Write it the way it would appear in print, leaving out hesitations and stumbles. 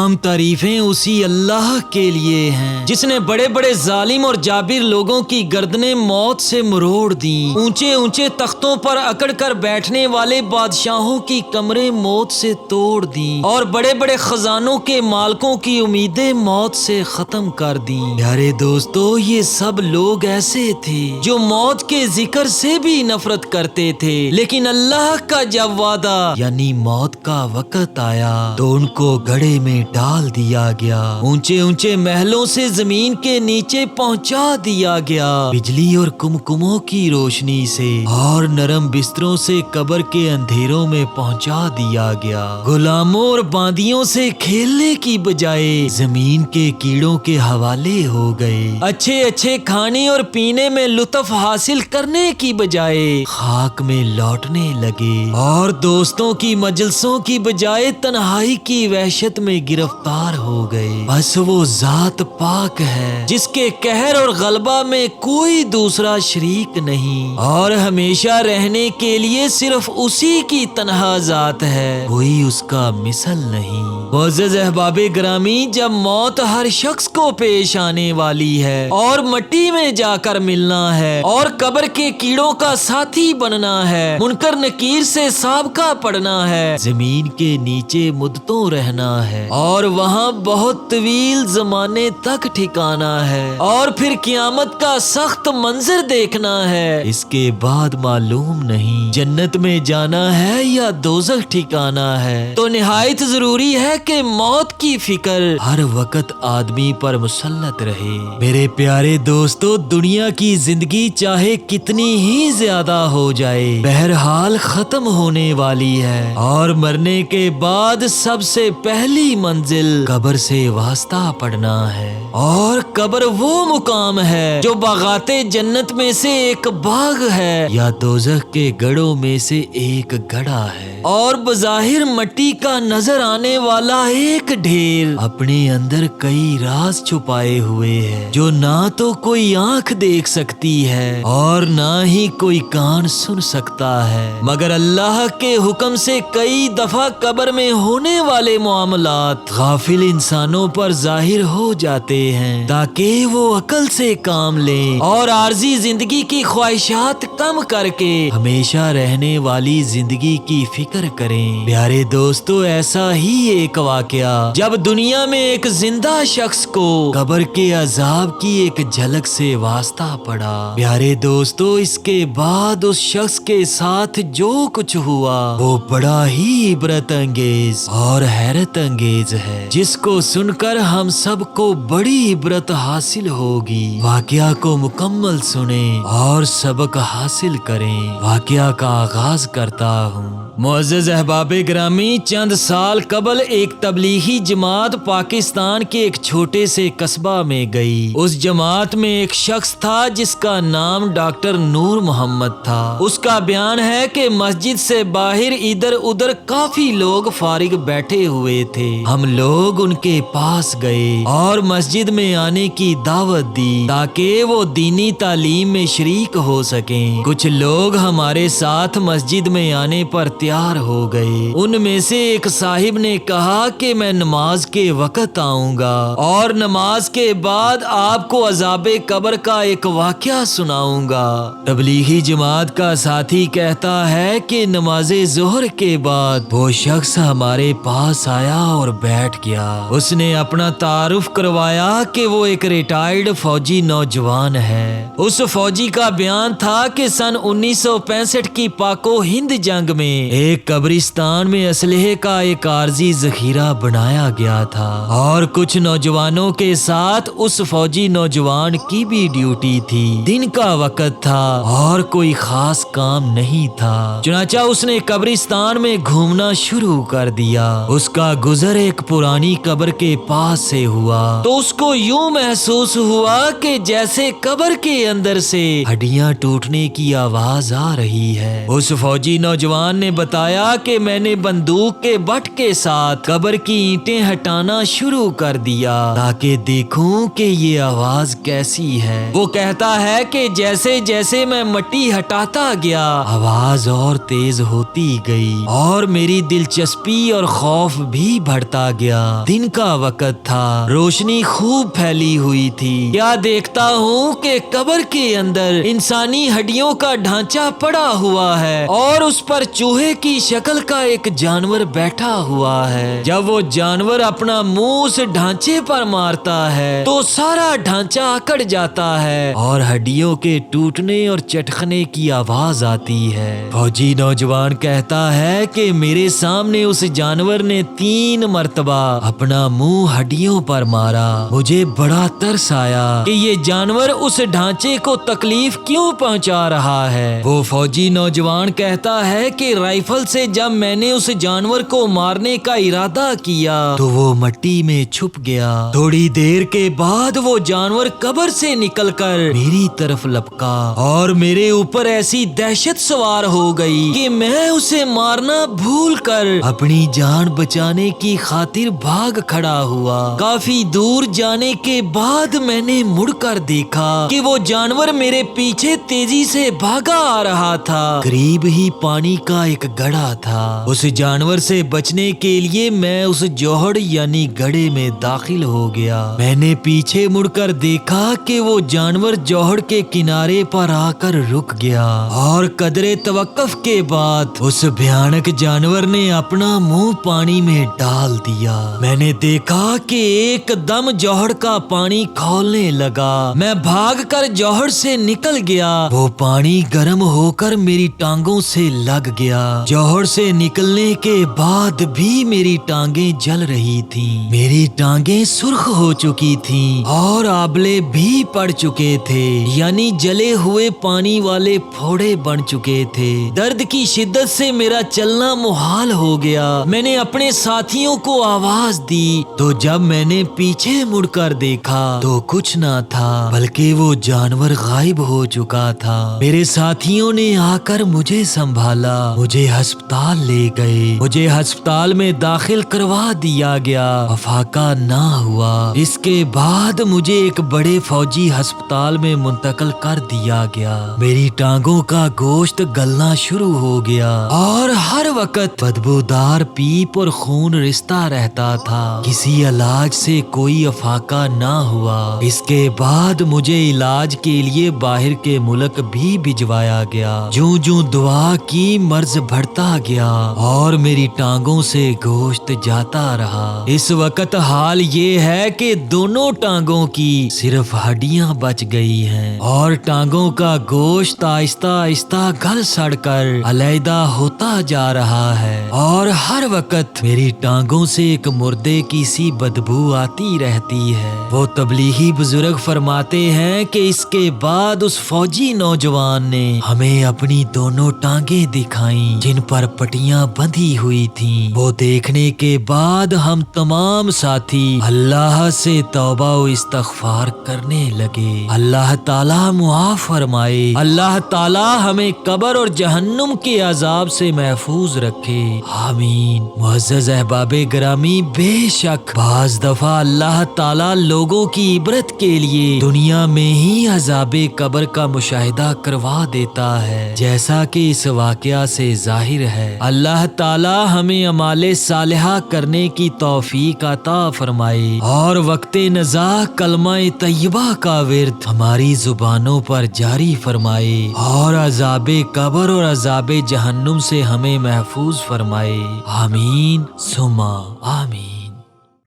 तमाम तारीफें उसी अल्लाह के लिए हैं जिसने बड़े बड़े जालिम और जाबिर लोगों की गर्दनें मौत से मरोड़ दी। ऊंचे ऊंचे तख्तों पर अकड़ कर बैठने वाले बादशाहों की कमरें मौत से तोड़ दी और बड़े बड़े खजानों के मालकों की उम्मीदें मौत से खत्म कर दी। प्यारे दोस्तों, ये सब लोग ऐसे थे जो मौत के जिक्र से भी नफरत करते थे, लेकिन अल्लाह का जब वादा यानी मौत का वक्त आया तो उनको घड़े में डाल दिया गया, ऊंचे ऊंचे महलों से जमीन के नीचे पहुंचा दिया गया, बिजली और कुमकुमों की रोशनी से और नरम बिस्तरों से कब्र के अंधेरों में पहुंचा दिया गया। गुलामों और बांदियों से खेलने की बजाय जमीन के कीड़ों के हवाले हो गए। अच्छे अच्छे खाने और पीने में लुत्फ हासिल करने की बजाय खाक में लौटने लगे और दोस्तों की मजलिसों की बजाय तन्हाई की वहशत में गिरफ्तार हो गए। बस वो जात पाक है जिसके कहर और गलबा में कोई दूसरा शरीक नहीं और हमेशा रहने के लिए सिर्फ उसी की तन्हा जात है, कोई उसका मिसल नहीं। मोअज़्ज़ज़ अहबाबे ग्रामी, जब मौत हर शख्स को पेश आने वाली है और मट्टी में जाकर मिलना है और कब्र के कीड़ों का साथी बनना है, मुनकर नकीर से साबका पढ़ना है, जमीन के नीचे मुद्दतों रहना है और वहाँ बहुत तवील जमाने तक ठिकाना है और फिर क़यामत का सख्त मंजर देखना है, इसके बाद मालूम नहीं जन्नत में जाना है या दोज़ख ठिकाना है। तो निहायत जरूरी है कि मौत की फिक्र हर वक्त आदमी पर मुसल्लत रहे। मेरे प्यारे दोस्तों, दुनिया की जिंदगी चाहे कितनी ही ज्यादा हो जाए, बहरहाल खत्म होने वाली है और मरने के बाद सबसे पहली मंजिल कब्र से वास्ता पड़ना है और कब्र वो मुकाम है जो बागाते जन्नत में से एक बाग है या दोज़ख के गढ़ों में से एक गढ़ा है और बज़ाहिर मट्टी का नजर आने वाला एक ढेर अपने अंदर कई राज छुपाए हुए है जो ना तो कोई आंख देख सकती है और ना ही कोई कान सुन सकता है, मगर अल्लाह के हुक्म से कई दफा कब्र में होने वाले मामलात गाफिल इंसानों पर जाहिर हो जाते हैं ताकि वो अकल से काम लें और आर्जी जिंदगी की ख्वाहिशात कम करके हमेशा रहने वाली जिंदगी की फिक्र करें। प्यारे दोस्तों, ऐसा ही एक वाकया जब दुनिया में एक जिंदा शख्स को कब्र के अजाब की एक झलक से वास्ता पड़ा। प्यारे दोस्तों, इसके बाद उस शख्स के साथ जो कुछ हुआ वो बड़ा ही इबरत अंगेज और हैरत अंगेज है जिसको सुनकर हम सबको बड़ी इबरत हासिल होगी। वाकया को मुकम्मल सुने और सबक हासिल करें। वाकया का आगाज करता हूँ। मुअज़्ज़ज़ अहबाबे ग्रामी, चंद साल कबल एक तबलीगी जमात पाकिस्तान के एक छोटे से कस्बा में गई। उस जमात में एक शख्स था जिसका नाम डॉक्टर नूर मोहम्मद था। उसका बयान है कि मस्जिद से बाहर इधर उधर काफी लोग फारिग बैठे हुए थे। हम लोग उनके पास गए और मस्जिद में आने की दावत दी ताकि वो दीनी तालीम में शरीक हो सकें। कुछ लोग हमारे साथ मस्जिद में आने पर तैयार हो गए। उनमें से एक साहिब ने कहा कि मैं नमाज के वक्त आऊंगा और नमाज के बाद आपको अजाबे कब्र का एक वाकया सुनाऊंगा। तबलीगी जमात का साथी कहता है कि नमाजे जोहर के बाद वो शख्स हमारे पास आया और बैठ गया। उसने अपना तारुफ करवाया कि वो एक रिटायर्ड फौजी नौजवान है। उस फौजी का बयान था कि सन 1965 की पाको हिंद जंग में एक कब्रिस्तान में असलहे का एक आर्जी जखीरा बनाया गया था और कुछ नौजवानों के साथ उस फौजी नौजवान की भी ड्यूटी थी। दिन का वक्त था और कोई खास काम नहीं था। चुनाचा उसने कब्रिस्तान में घूमना शुरू कर दिया। उसका गुजर एक पुरानी कब्र के पास से हुआ तो उसको यूं महसूस हुआ कि जैसे कब्र के अंदर से हड्डियां टूटने की आवाज आ रही है। उस फौजी नौजवान ने بتایا کہ میں نے بندوق کے بٹ کے ساتھ قبر کی اینٹیں ہٹانا شروع کر دیا تاکہ دیکھوں کہ یہ آواز کیسی ہے۔ وہ کہتا ہے کہ جیسے جیسے میں مٹی ہٹاتا گیا آواز اور تیز ہوتی گئی اور میری دلچسپی اور خوف بھی بڑھتا گیا۔ دن کا وقت تھا، روشنی خوب پھیلی ہوئی تھی۔ کیا دیکھتا ہوں کہ قبر کے اندر انسانی ہڈیوں کا ڈھانچہ پڑا ہوا ہے اور اس پر چوہے کی شکل کا ایک جانور بیٹھا ہوا ہے۔ جب وہ جانور اپنا منہ اس ڈھانچے پر مارتا ہے تو سارا ڈھانچہ اکڑ جاتا ہے اور ہڈیوں کے ٹوٹنے اور چٹکنے کی آواز آتی ہے۔ فوجی نوجوان کہتا ہے کہ میرے سامنے اس جانور نے 3 مرتبہ اپنا منہ ہڈیوں پر مارا۔ مجھے بڑا ترس آیا کہ یہ جانور اس ڈھانچے کو تکلیف کیوں پہنچا رہا ہے۔ وہ فوجی نوجوان کہتا ہے کہ رائفل سے جب میں نے اس جانور کو مارنے کا ارادہ کیا تو وہ مٹی میں چھپ گیا۔ تھوڑی دیر کے بعد وہ جانور قبر سے نکل کر میری طرف لپکا اور میرے اوپر ایسی دہشت سوار ہو گئی کہ میں اسے مارنا بھول کر اپنی جان بچانے کی خاطر بھاگ کھڑا ہوا۔ کافی دور جانے کے بعد میں نے مڑ کر دیکھا کہ وہ جانور میرے پیچھے تیزی سے بھاگا آ رہا تھا۔ قریب ہی پانی کا ایک گڑھا تھا۔ اس جانور سے بچنے کے لیے میں اس جوہڑ یعنی گڑھے میں داخل ہو گیا۔ میں نے پیچھے مڑ کر دیکھا کہ وہ جانور جوہڑ کے کنارے پر آ کر رک گیا اور قدرے توقف کے بعد اس بھیانک جانور نے اپنا منہ پانی میں ڈال دیا۔ میں نے دیکھا کہ ایک دم جوہڑ کا پانی کھولنے لگا۔ میں بھاگ کر جوہڑ سے نکل گیا۔ وہ پانی گرم ہو کر میری ٹانگوں سے لگ گیا۔ جوہڑ سے نکلنے کے بعد بھی میری ٹانگیں جل رہی تھیں۔ میری ٹانگیں سرخ ہو چکی تھیں اور آبلے بھی پڑ چکے تھے، یعنی جلے ہوئے پانی والے پھوڑے بن چکے تھے۔ درد کی شدت سے میرا چلنا محال ہو گیا۔ میں نے اپنے ساتھیوں کو آواز دی تو جب میں نے پیچھے مڑ کر دیکھا تو کچھ نہ تھا بلکہ وہ جانور غائب ہو چکا تھا۔ میرے ساتھیوں نے آ کر مجھے سنبھالا، مجھے ہسپتال لے گئے۔ مجھے ہسپتال میں داخل کروا دیا گیا، افاقہ نہ ہوا۔ اس کے بعد مجھے ایک بڑے فوجی ہسپتال میں منتقل کر دیا گیا۔ میری ٹانگوں کا گوشت گلنا شروع ہو گیا اور ہر وقت بدبودار پیپ اور خون رستا رہتا تھا۔ کسی علاج سے کوئی افاقہ نہ ہوا۔ اس کے بعد مجھے علاج کے لیے باہر کے ملک بھی بھجوایا گیا۔ جوں جوں دعا کی مرض بڑھتا گیا اور میری ٹانگوں سے گوشت جاتا رہا۔ اس وقت حال یہ ہے کہ دونوں ٹانگوں کی صرف ہڈیاں بچ گئی ہیں اور ٹانگوں کا گوشت آہستہ آہستہ گل سڑ کر علیحدہ ہوتا جا رہا ہے اور ہر وقت میری ٹانگوں سے ایک مردے کی سی بدبو آتی رہتی ہے۔ وہ تبلیغی بزرگ فرماتے ہیں کہ اس کے بعد اس فوجی نوجوان نے ہمیں اپنی دونوں ٹانگیں دکھائیں جن پر پٹیاں بندھی ہوئی تھیں۔ وہ دیکھنے کے بعد ہم تمام ساتھی اللہ سے توبہ و استغفار کرنے لگے۔ اللہ تعالیٰ معاف فرمائے، اللہ تعالیٰ ہمیں قبر اور جہنم کے عذاب سے محفوظ رکھے، آمین۔ معزز احباب گرامی، بے شک بعض دفعہ اللہ تعالیٰ لوگوں کی عبرت کے لیے دنیا میں ہی عذاب قبر کا مشاہدہ کروا دیتا ہے، جیسا کہ اس واقعہ سے ظاہر ہے۔ اللہ تعالیٰ ہمیں اعمال صالحہ کرنے کی توفیق عطا فرمائے اور وقت نزا کلمہ طیبہ کا ورد ہماری زبانوں پر جاری فرمائے اور عذاب قبر اور عذاب جہنم سے ہمیں محفوظ فرمائے، آمین ثم آمین۔